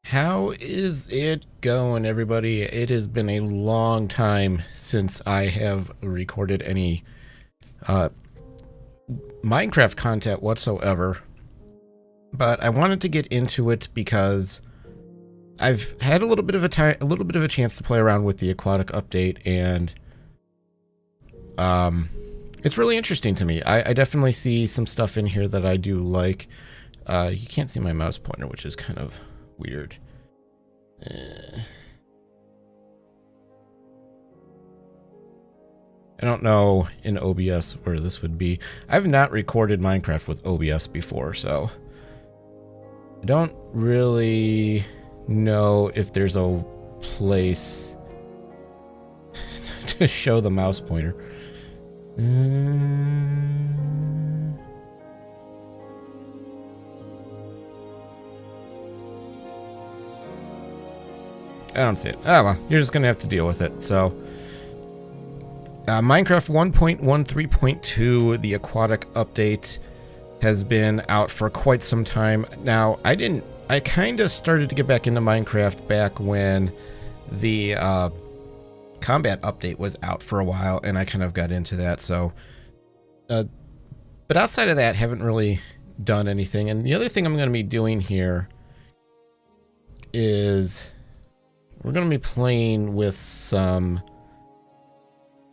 How is it going, everybody? It has been a long time since I have recorded any Minecraft content whatsoever, but I wanted to get into it because I've had a little bit of a chance to play around with the aquatic update, and it's really interesting to me. I definitely see some stuff in here that I do like. You can't see my mouse pointer, which is kind of weird. I don't know in OBS where this would be. I've not recorded Minecraft with OBS before, so I don't really know if there's a place to show the mouse pointer. I don't see it. Oh well, you're just gonna have to deal with it. So, Minecraft 1.13.2, the aquatic update, has been out for quite some time now. I kind of started to get back into Minecraft back when the combat update was out for a while, and I kind of got into that. So, but outside of that, haven't really done anything. And the other thing I'm going to be doing here is we're going to be playing with some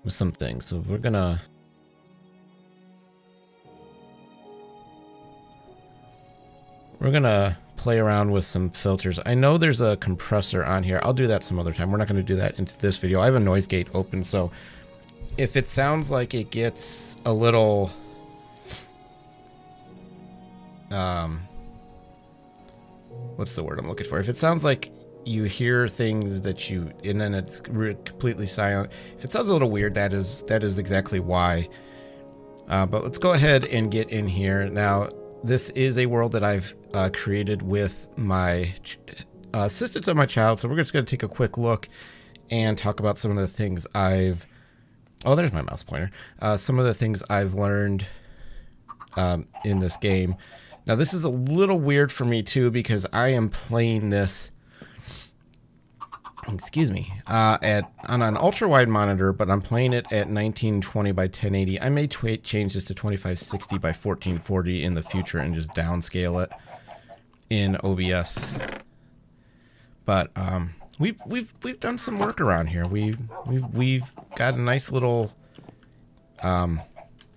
things. So we're gonna play around with some filters. I know there's a compressor on here. I'll do that some other time. We're not going to do that into this video. I have a noise gate open, so if it sounds like it gets a little what's the word I'm looking for? If it sounds like you hear things that and then it's completely silent. If it sounds a little weird, that is exactly why. But let's go ahead and get in here. Now, this is a world that I've created with my assistance of my child. So we're just going to take a quick look and talk about some of the things I've... Oh, there's my mouse pointer. Some of the things I've learned in this game. Now, this is a little weird for me, too, because I am playing this... Excuse me, on an ultra-wide monitor, but I'm playing it at 1920 by 1080. I may change this to 2560 by 1440 in the future and just downscale it in OBS. But we've done some work around here. We've got a nice little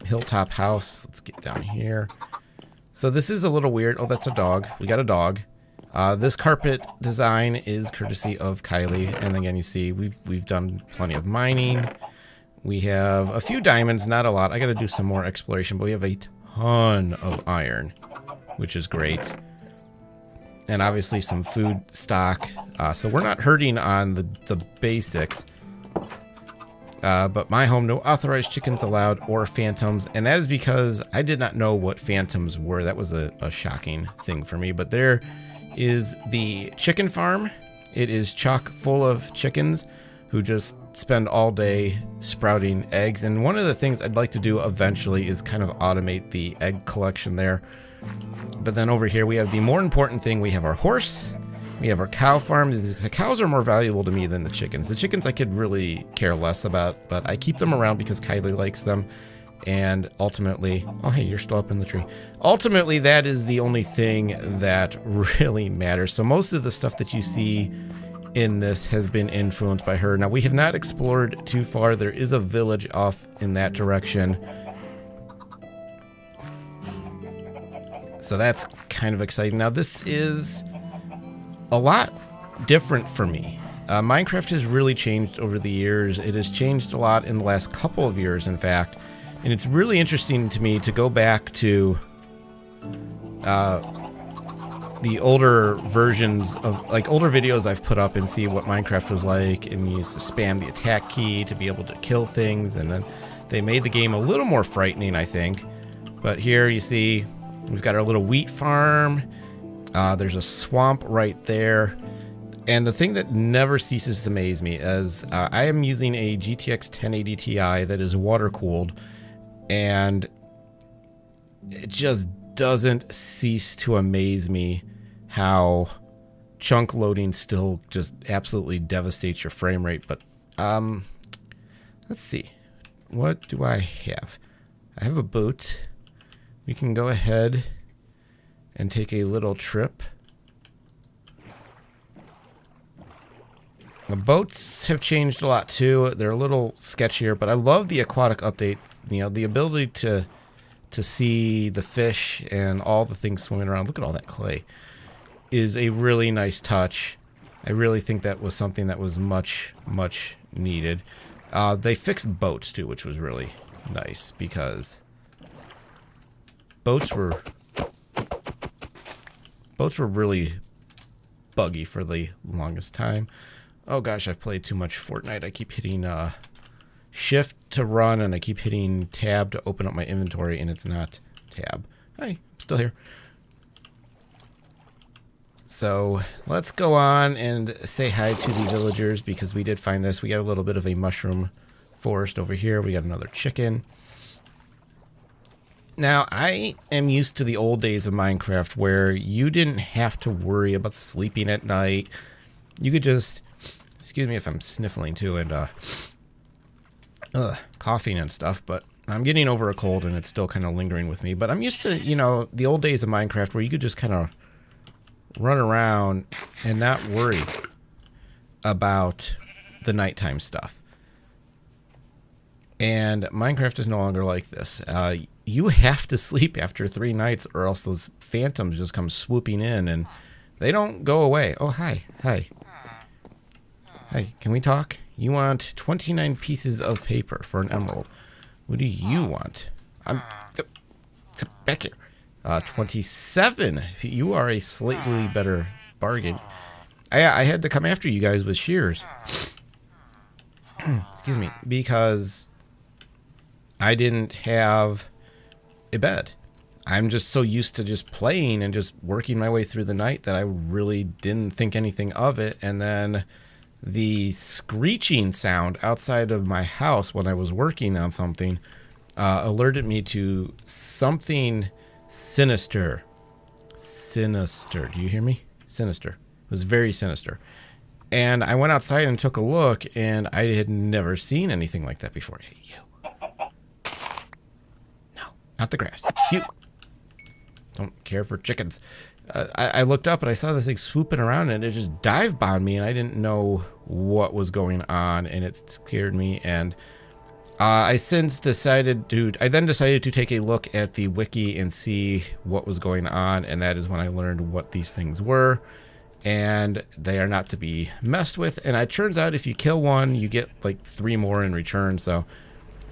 hilltop house. Let's get down here. So this is a little weird. Oh, that's a dog. We got a dog. This carpet design is courtesy of Kylie, and again, you see we've done plenty of mining. We have a few diamonds, not a lot. I got to do some more exploration, but we have a ton of iron, which is great, and obviously some food stock. So we're not hurting on the basics. But my home, no authorized chickens allowed or phantoms, and that is because I did not know what phantoms were. That was a shocking thing for me, but there is the chicken farm. It is chock full of chickens who just spend all day sprouting eggs. And one of the things I'd like to do eventually is kind of automate the egg collection there. But then over here we have the more important thing. We have our horse. We have our cow farm. The cows are more valuable to me than the chickens. The chickens I could really care less about, but I keep them around because Kylie likes them. And ultimately, oh hey, you're still up in the tree. Ultimately, that is the only thing that really matters. So most of the stuff that you see in this has been influenced by her. Now, we have not explored too far. There is a village off in that direction. So that's kind of exciting. Now, this is a lot different for me. Minecraft has really changed over the years. It has changed a lot in the last couple of years, in fact. And it's really interesting to me to go back to the older versions of, like, older videos I've put up and see what Minecraft was like, and we used to spam the attack key to be able to kill things, and then they made the game a little more frightening, I think. But here you see we've got our little wheat farm. There's a swamp right there. And the thing that never ceases to amaze me is I am using a GTX 1080 Ti that is water-cooled, and it just doesn't cease to amaze me how chunk loading still just absolutely devastates your frame rate. But let's see. What do I have? I have a boat. We can go ahead and take a little trip. The boats have changed a lot too. They're a little sketchier, but I love the aquatic update. You know, the ability to see the fish and all the things swimming around. Look at all that clay. Is a really nice touch. I really think that was something that was much needed. They fixed boats too, which was really nice because boats were really buggy for the longest time. Oh gosh, I've played too much Fortnite. I keep hitting shift to run, and I keep hitting tab to open up my inventory, and it's not tab. Hi, I'm still here. So let's go on and say hi to the villagers because we did find this. We got a little bit of a mushroom forest over here. We got another chicken. Now, I am used to the old days of Minecraft where you didn't have to worry about sleeping at night. You could just... Excuse me if I'm sniffling too and coughing and stuff, but I'm getting over a cold and it's still kind of lingering with me. But I'm used to, you know, the old days of Minecraft where you could just kind of run around and not worry about the nighttime stuff. And Minecraft is no longer like this. You have to sleep after 3 nights or else those phantoms just come swooping in and they don't go away. Oh, hi. Hi. Hey, can we talk? You want 29 pieces of paper for an emerald. What do you want? I'm... back here. 27. You are a slightly better bargain. I had to come after you guys with shears. Excuse me. Because I didn't have a bed. I'm just so used to just playing and just working my way through the night that I really didn't think anything of it. And then... the screeching sound outside of my house when I was working on something alerted me to something sinister. Sinister. Do you hear me? Sinister. It was very sinister. And I went outside and took a look, and I had never seen anything like that before. Hey, you. No, not the grass. You. Don't care for chickens. I looked up and I saw this thing swooping around and it just dive bombed me and I didn't know what was going on and it scared me. And I then decided to take a look at the wiki and see what was going on, and that is when I learned what these things were, and they are not to be messed with. And it turns out if you kill one, you get like 3 more in return. So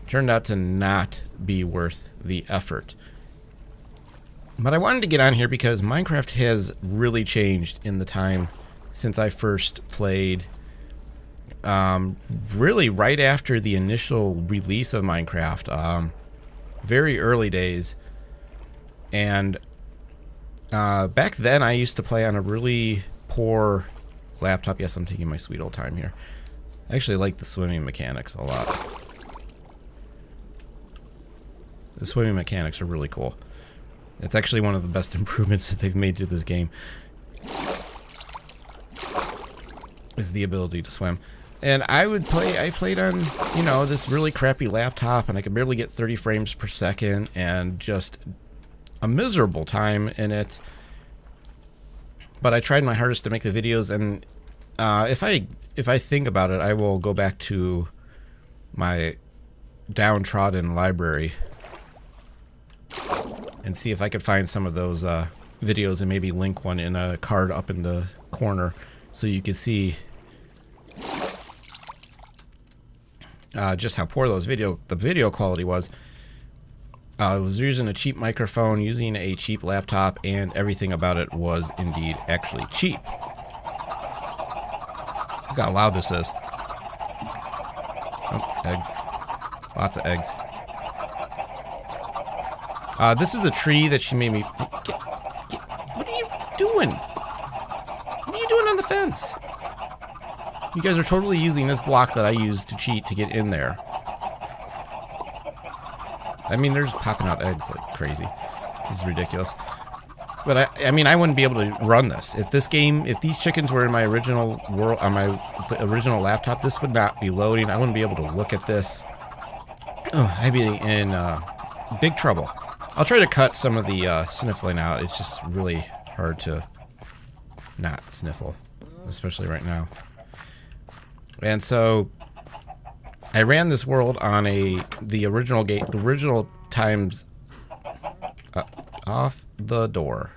it turned out to not be worth the effort. But I wanted to get on here because Minecraft has really changed in the time since I first played. Really right after the initial release of Minecraft. Very early days. And back then I used to play on a really poor laptop. Yes, I'm taking my sweet old time here. I actually like the swimming mechanics a lot. The swimming mechanics are really cool. It's actually one of the best improvements that they've made to this game. Is the ability to swim. And I played on, you know, this really crappy laptop, and I could barely get 30 frames per second, and just a miserable time in it. But I tried my hardest to make the videos, and if I think about it, I will go back to my downtrodden library and see if I could find some of those videos and maybe link one in a card up in the corner so you can see just how poor the video quality was. I was using a cheap microphone, using a cheap laptop, and everything about it was indeed actually cheap. Look how loud this is. Oh, eggs. Lots of eggs. This is a tree that she made me... What are you doing? What are you doing on the fence? You guys are totally using this block that I used to cheat to get in there. I mean, they're just popping out eggs like crazy. This is ridiculous. But I mean, I wouldn't be able to run this. If these chickens were in my original world, on my original laptop, this would not be loading. I wouldn't be able to look at this. Oh, I'd be in big trouble. I'll try to cut some of the sniffling out. It's just really hard to not sniffle, especially right now. And so I ran this world on the original game, the original times. Off the door.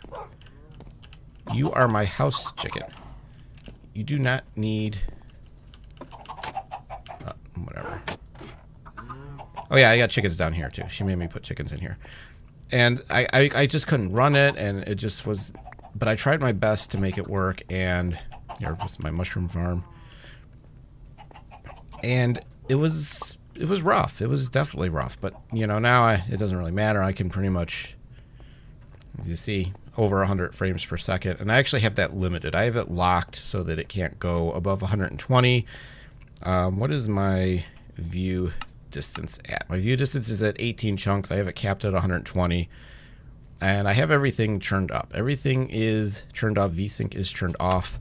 You are my house chicken. You do not need... whatever. Oh yeah, I got chickens down here too. She made me put chickens in here. And I just couldn't run it, and it just was... But I tried my best to make it work, and... Here was my mushroom farm. And it was rough. It was definitely rough. But, you know, now it doesn't really matter. I can pretty much... As you see, over 100 frames per second. And I actually have that limited. I have it locked so that it can't go above 120. What is my view distance at? My view distance is at 18 chunks. I have it capped at 120. And I have everything turned up. Everything is turned off. VSync is turned off.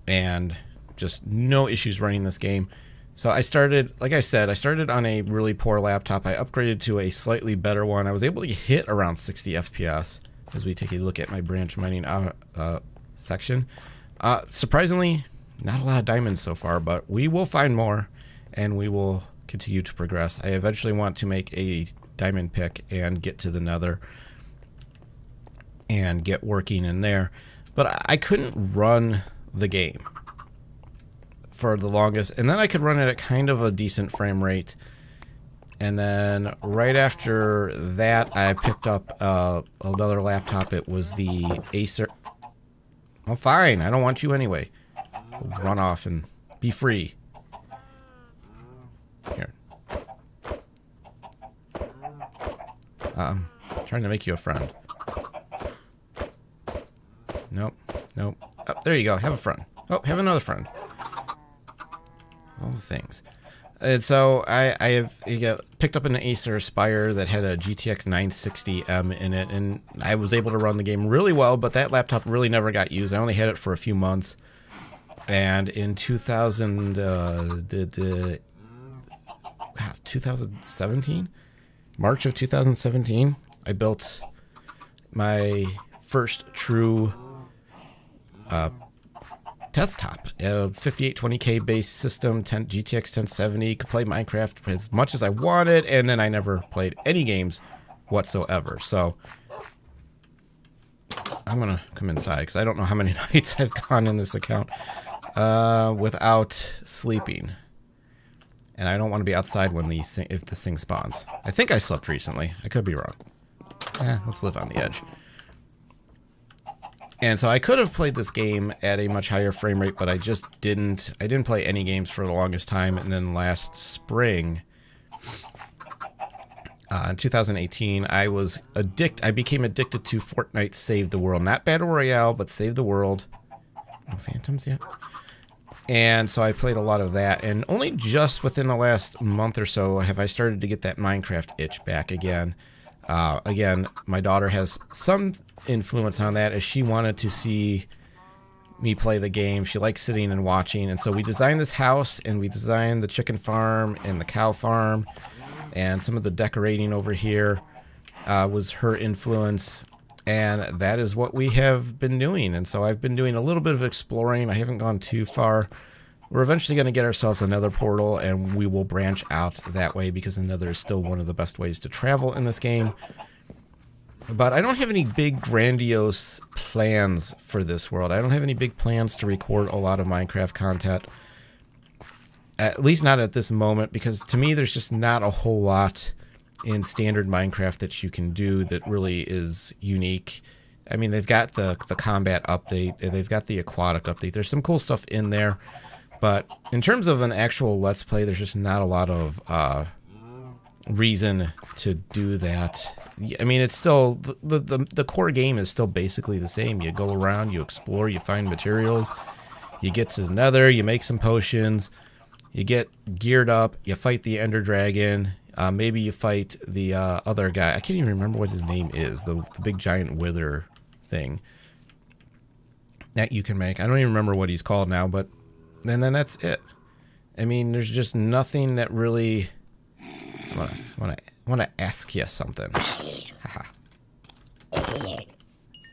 And just no issues running this game. So I started, like I said, I started on a really poor laptop. I upgraded to a slightly better one. I was able to hit around 60 FPS as we take a look at my branch mining section. Surprisingly, not a lot of diamonds so far, but we will find more and we will continue to progress. I eventually want to make a diamond pick and get to the nether and get working in there. But I couldn't run the game for the longest, and then I could run it at kind of a decent frame rate, and then right after that I picked up another laptop. It was the ASUS. Well, fine, I don't want you anyway. Run off and be free. Here. Trying to make you a friend. Nope. Oh, there you go, have a friend. Oh, have another friend. All the things. And so I picked up an Acer Aspire that had a GTX 960M in it, and I was able to run the game really well, but that laptop really never got used. I only had it for a few months. And in 2017? March of 2017, I built my first true desktop, a 5820K based system, GTX 1070, could play Minecraft as much as I wanted, and then I never played any games whatsoever. So I'm gonna come inside because I don't know how many nights I've gone in this account without sleeping, and I don't want to be outside when if this thing spawns. I think I slept recently. I could be wrong. Let's live on the edge. And so I could have played this game at a much higher frame rate, but I just didn't. I didn't play any games for the longest time. And then last spring, in 2018, I became addicted to Fortnite Save the World. Not Battle Royale, but Save the World. No phantoms yet? And so I played a lot of that. And only just within the last month or so have I started to get that Minecraft itch back again. Again, my daughter has some influence on that, as she wanted to see me play the game. She likes sitting and watching, and so we designed this house, and we designed the chicken farm and the cow farm, and some of the decorating over here was her influence, and that is what we have been doing. And so I've been doing a little bit of exploring. I haven't gone too far. We're eventually going to get ourselves another portal, and we will branch out that way, because the nether is still one of the best ways to travel in this game. But I don't have any big grandiose plans for this world. I don't have any big plans to record a lot of Minecraft content. At least not at this moment, because to me there's just not a whole lot in standard Minecraft that you can do that really is unique. I mean, they've got the combat update, and they've got the aquatic update. There's some cool stuff in there. But in terms of an actual Let's Play, there's just not a lot of reason to do that. I mean, it's still, the core game is still basically the same. You go around, you explore, you find materials, you get to the nether, you make some potions, you get geared up, you fight the Ender Dragon, Maybe you fight the other guy. I can't even remember what his name is. The big giant wither thing that you can make. I don't even remember what he's called now, but and then that's it. I mean, there's just nothing that really... I want to ask you something. Haha.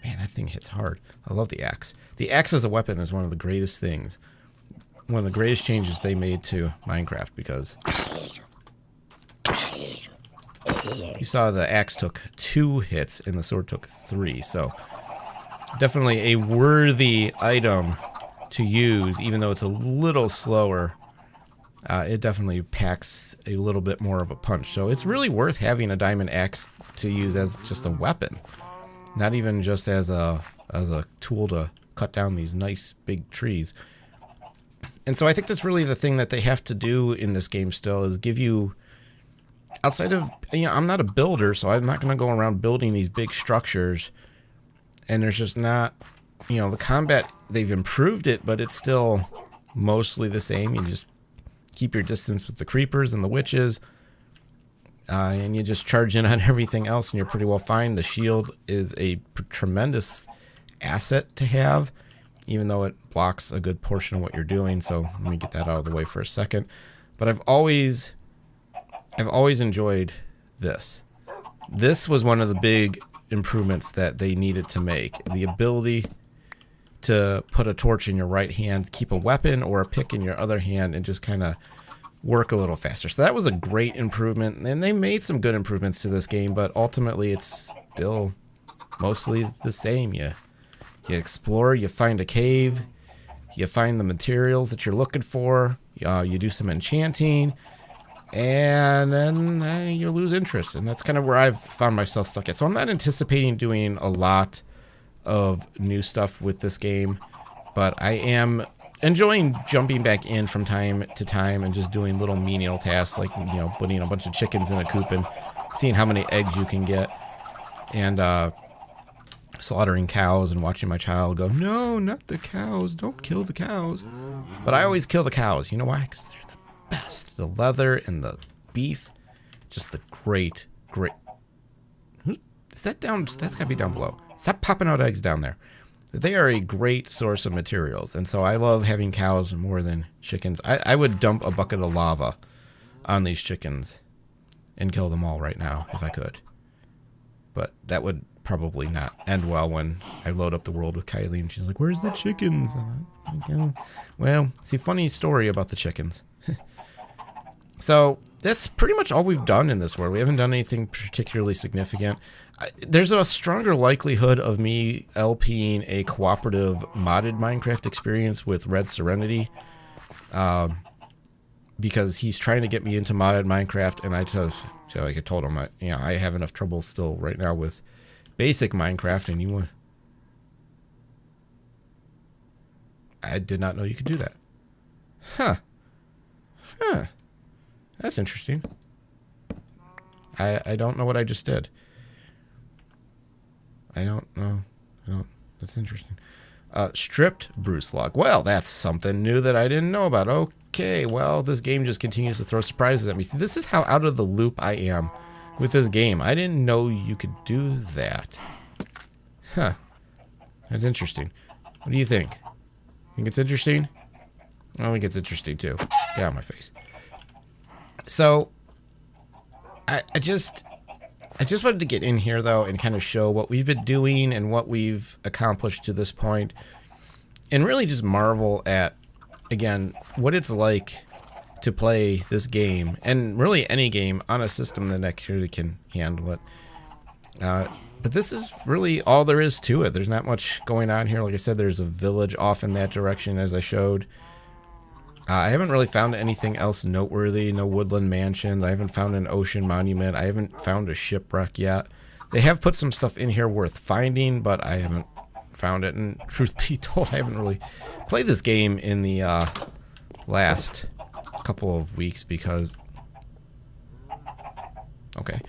Man, that thing hits hard. I love the axe. The axe as a weapon is one of the greatest things. One of the greatest changes they made to Minecraft, because you saw the axe took 2 hits and the sword took 3. So definitely a worthy item to use, even though it's a little slower. It definitely packs a little bit more of a punch. So it's really worth having a diamond axe to use as just a weapon. Not even just as a tool to cut down these nice big trees. And so I think that's really the thing that they have to do in this game still, is give you, outside of, I'm not a builder, so I'm not going to go around building these big structures. And there's just not, the combat, they've improved it, but it's still mostly the same. You just keep your distance with the creepers and the witches. And you just charge in on everything else and you're pretty well fine. The shield is a tremendous asset to have, even though it blocks a good portion of what you're doing. So let me get that out of the way for a second. But I've always enjoyed this. This was one of the big improvements that they needed to make. The ability to put a torch in your right hand, keep a weapon or a pick in your other hand, and just kind of work a little faster. So that was a great improvement, and they made some good improvements to this game, but ultimately it's still mostly the same. You explore, you find a cave, you find the materials that you're looking for, you do some enchanting, and then you lose interest, and that's kind of where I've found myself stuck at. So I'm not anticipating doing a lot of new stuff with this game, but I am enjoying jumping back in from time to time and just doing little menial tasks, like putting a bunch of chickens in a coop and seeing how many eggs you can get, and slaughtering cows and watching my child go, "No, not the cows, don't kill the cows." But I always kill the cows. You know why? Because they're the best. The leather and the beef, just the great. Is that down? That's gotta be down below. Stop popping out eggs down there. They are a great source of materials, and so I love having cows more than chickens. I would dump a bucket of lava on these chickens and kill them all right now if I could. But that would probably not end well when I load up the world with Kylie and she's like, "Where's the chickens?" Well, see, funny story about the chickens. So that's pretty much all we've done in this world. We haven't done anything particularly significant. There's a stronger likelihood of me LPing a cooperative modded Minecraft experience with Red Serenity, because he's trying to get me into modded Minecraft, and I told him that I have enough trouble still right now with basic Minecraft, and I did not know you could do that. Huh. That's interesting. I don't know what I just did. I don't know. That's interesting. Stripped Bruce log. Well, that's something new that I didn't know about. Okay, well, this game just continues to throw surprises at me. See, this is how out of the loop I am with this game. I didn't know you could do that. Huh. That's interesting. What do you think? Think it's interesting? I think it's interesting too. Get out of my face. So, I just wanted to get in here, though, and kind of show what we've been doing and what we've accomplished to this point, and really just marvel at, again, what it's like to play this game, and really any game, on a system that actually can handle it. But this is really all there is to it. There's not much going on here. Like I said, there's a village off in that direction, as I showed. I haven't really found anything else noteworthy. No woodland mansions. I haven't found an ocean monument. I haven't found a shipwreck yet. They have put some stuff in here worth finding, but I haven't found it. And truth be told, I haven't really played this game in the last couple of weeks because... Okay.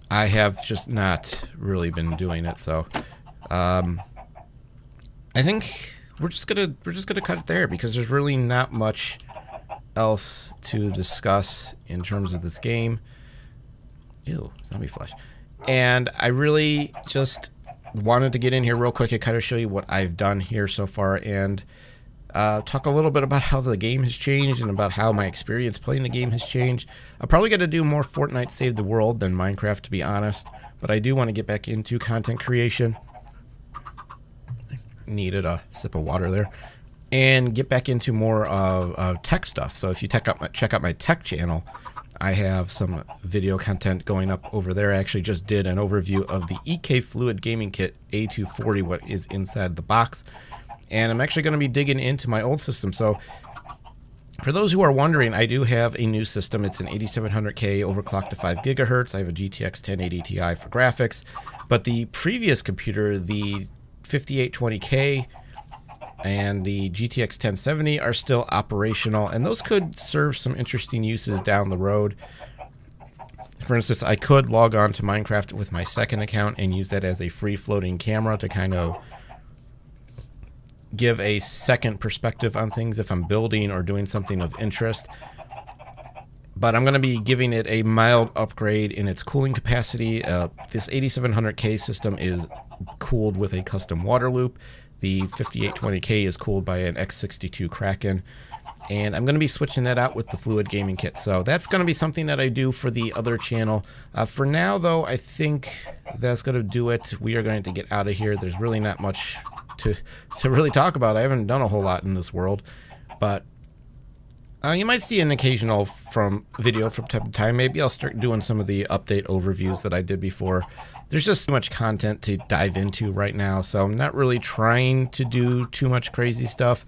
I have just not really been doing it, so... I think... We're just gonna cut it there because there's really not much else to discuss in terms of this game. Ew, zombie flesh. And I really just wanted to get in here real quick and kind of show you what I've done here so far, and talk a little bit about how the game has changed and about how my experience playing the game has changed. I'm probably going to do more Fortnite Save the World than Minecraft, to be honest, but I do want to get back into content creation. Needed a sip of water there. And get back into more tech stuff. So if you check out my tech channel, I have some video content going up over there. I actually just did an overview of the EKWB gaming kit A240, what is inside the box. And I'm actually going to be digging into my old system. So for those who are wondering, I do have a new system. It's an 8700K overclocked to 5 gigahertz. I have a GTX 1080 Ti for graphics. But the previous computer, the 5820K and the GTX 1070 are still operational, and those could serve some interesting uses down the road. For instance, I could log on to Minecraft with my second account and use that as a free floating camera to kind of give a second perspective on things if I'm building or doing something of interest. But I'm going to be giving it a mild upgrade in its cooling capacity. This 8700K system is cooled with a custom water loop. The 5820K is cooled by an X62 Kraken. And I'm going to be switching that out with the Fluid Gaming Kit. So that's going to be something that I do for the other channel. For now, though, I think that's going to do it. We are going to get out of here. There's really not much to really talk about. I haven't done a whole lot in this world. But you might see an occasional video from time to time. Maybe I'll start doing some of the update overviews that I did before. There's just too much content to dive into right now, so I'm not really trying to do too much crazy stuff.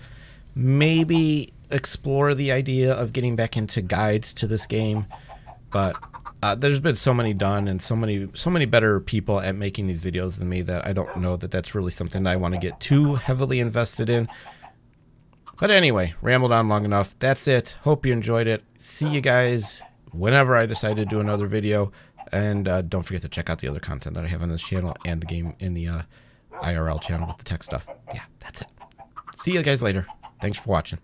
Maybe explore the idea of getting back into guides to this game, but there's been so many done and so many better people at making these videos than me that I don't know that that's really something that I want to get too heavily invested in. But anyway, rambled on long enough. That's it. Hope you enjoyed it. See you guys whenever I decide to do another video. And don't forget to check out the other content that I have on this channel and the game in the IRL channel with the tech stuff. Yeah, that's it. See you guys later. Thanks for watching.